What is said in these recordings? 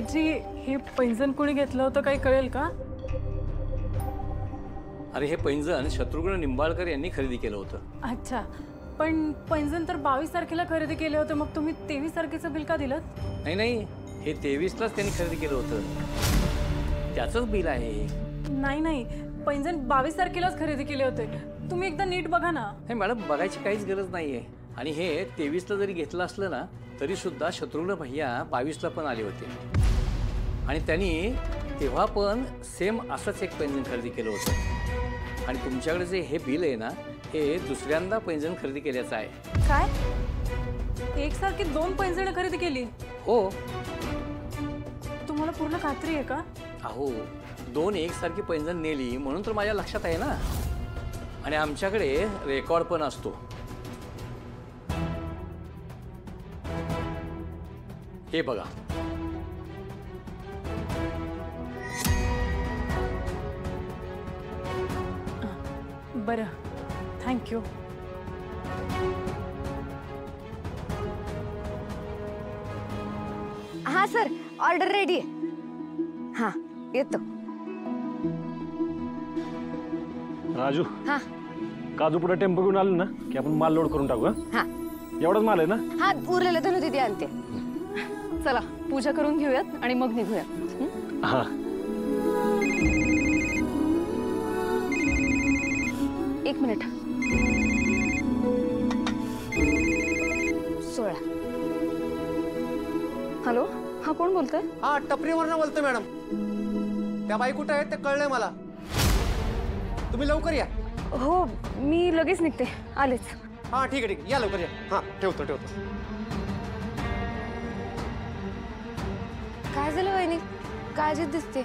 शेठजी, हे पैंजण कोणी घेतलं होतं काही कळेल का? अरे हे पैंजण शत्रुघ्न निंबाळकर यांनी खरेदी केलं होतं। अच्छा, पण पैंजण तर 22 तारखेला खरेदी केले होते, मग तुम्ही 23 तारखेचं बिल का दिलं? नाही नाही, हे 23लाच त्यांनी खरेदी केलं होतं, त्याचंच बिल आहे। नाही नाही, पैंजण 22 तारखेलाच खरेदी केले होते, तुम्ही एकदा नीट बघा ना। हे मॅडम, बघायची काहीच गरज नाहीये। आणि हे 23ला जरी घेतलं असलं ना तरी सुद्धा शत्रुघ्न भैया 22ला पण आले होते आणि त्यांनी तेव्हा पण सेम असंच एक पैंजण खरेदी केलं होतं। आणि तुमच्याकडे जे हे बिल आहे ना, हे दुसऱ्यांदा पैंजण खरेदी केल्याचं आहे। काय? एकसारखी 2 पैंजण खरेदी केली? हो। तुम्हाला पूर्ण खात्री आहे का? अहो, 2 एकसारखी पैंजण नेली म्हणून तर माझ्या लक्षात आहे ना, आणि आमच्याकडे रेकॉर्ड पण असतो। हे बघा, बरं, थँक्यू। हाँ सर, ऑर्डर रेडी आहे। हाँ, येतो। राजू, हाँ काजू पुढे टेम्पो घेऊन आले ना की आपण माल लोड करून टाकू। हाँ एवढाच माल आहे ना? हाँ, उरलेलं धनु दीदी आणते। चला पूजा करून घेऊयात आणि मग निघूयात। हाँ, एक मिनिट। 16। हॅलो, हा कोण बोलतोय? हा, टपरीवरनं बोलतोय मॅडम। त्या बाई कुठे आहेत ते कळलंय मला, तुम्ही लवकर या। हो, मी लगेच निघते, आलेच। हा ठीक आहे, ठीक आहे, या लवकर या। हा, ठेवतो। काय झालं वहिनी, काळजीत दिसते?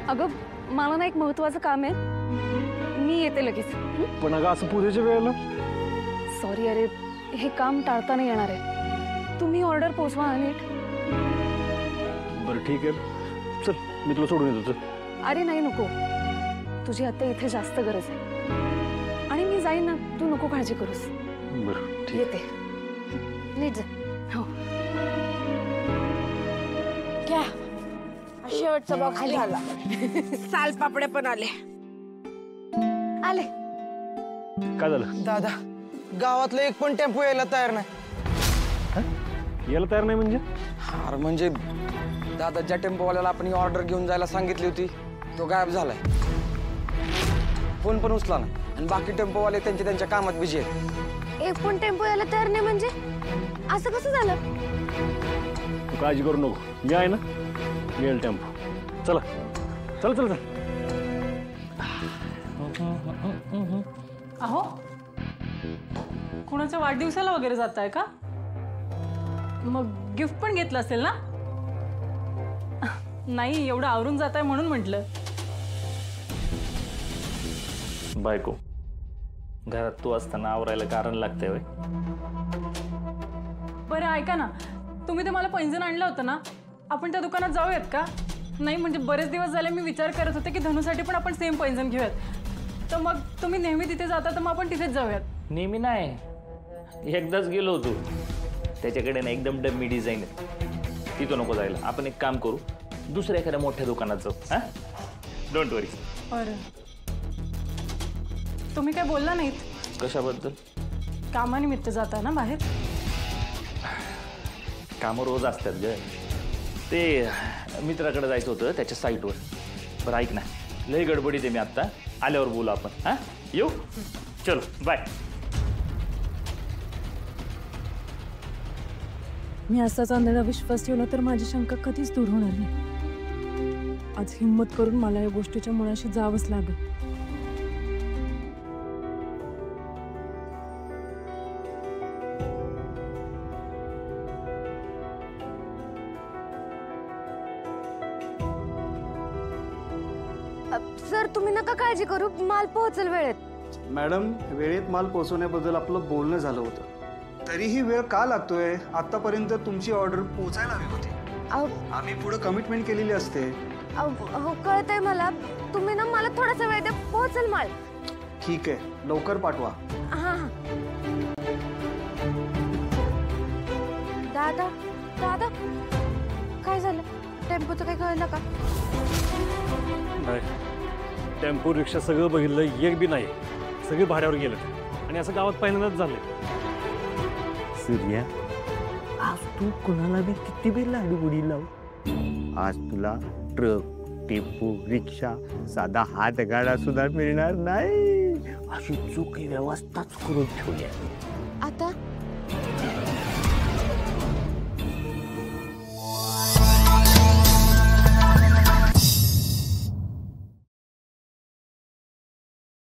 अगं, मला ना एक महत्वाचं काम आहे, मी येते लगेच। पण अगं असं पूजेच्या वेळेला? सॉरी, अरे हे काम टाळता नाही येणार आहे, तुम्ही ऑर्डर पोचवा नीट। बरं ठीक आहे, चल मी तुला सोडून येतो। चल। अरे नाही, नको, तुझी आता इथे जास्त गरज आहे आणि मी जाईन ना, तू नको काळजी करूस। बरं ठीक। येते, नीट जा। हो, क्या शेवटचा बॉक्स झाला। सालपापडे पण आले। आले। काय झालं? दादा, गावातलं एक पण टेम्पो यायला तयार नाही। यायला तयार नाही म्हणजे? अरे म्हणजे दादा, ज्या टेम्पोवाल्याला आपण ही ऑर्डर घेऊन जायला सांगितली होती तो गायब झालाय, फोन पण उचला ना, आणि बाकी टेम्पोवाले त्यांच्या कामात बिझी आहेत। एक पण टेम्पो यायला तयार नाही म्हणजे असं कसं झालं? तू काळजी करू नको, मी आहे ना, मिळेल टेम्पो। चला चल चल चल। अहो, कोणाच्या वाढदिवसाला वगैरे जाताय का? मग गिफ्ट पण घेतलं असेल ना? नाही, एवढं आवरून जाताय म्हणून म्हटलं। बायको, घरात तू असताना आवरायला कारण लागतंय वय? बरं ऐका ना, तुम्ही तर मला पैंजण आणलं होतं ना, आपण त्या दुकानात जाऊयात का? नाही म्हणजे बरेच दिवस झाले मी विचार करत होते की धनुसाठी पण आपण सेम पैंजण घेऊयात, तर मग तुम्ही नेहमी तिथे जाता तर मग आपण तिथेच जाऊयात। नेहमी नाही, एकदाच गेलो होतो, त्याच्याकडे ना एकदम डम्मी डिझाईन आहे, तिथं नको जायला। आपण एक काम करू, दुसऱ्या एखाद्या मोठ्या दुकानात जाऊ। हा, डोंट वरी। बरं, तुम्ही काय बोलला नाहीत? कशाबद्दल? कामानिमित्त जाता ना बाहेर? कामं रोज असतात ग, ते मित्राकडे जायचं होतं त्याच्या साईटवर। बरं ऐक ना, लय गडबडीत आहे मी आत्ता, आल्यावर बोलू आपण। हा, येऊ? चलो बाय। मी असाच अंधळा विश्वास ठेवला तर माझी शंका कधीच दूर होणार नाही। आज हिम्मत करून मला या गोष्टीच्या मुळाशी जावंच लागेल। सर, तुम्ही नका काळजी करू, माल पोहोचेल वेळेत। मॅडम, वेळेत माल पोहोचवण्याबद्दल आपलं बोलणं झालं होतं, तरीही वेळ का लागतोय? आतापर्यंत तुमची ऑर्डर पोहोचायला हवी होती, आम्ही पुढे कमिटमेंट केलेली असते। हो, कळतंय मला, तुम्ही ना मला थोडासा वेळ द्या, पोहोचेल माल। ठीक आहे, लवकर पाठवा। हाँ हाँ। दादा, दादा, काय झालं? टेम्पोचं काही कळलं का? नाही, टेम्पो रिक्षा सगळं बघितलं, एक बी नाही. सगळे भाड्यावर गेलं आणि असं गावात पहिल्यांदाच झालंय. सूर्या, आज तू कोणाला बी किती बी लाडू उडी लाव, आज तुला ट्रक, टेम्पो, रिक्षा, साधा हातगाडा सुद्धा मिळणार नाही. अशी चूक व्यवस्थाच करून ठेवली. आता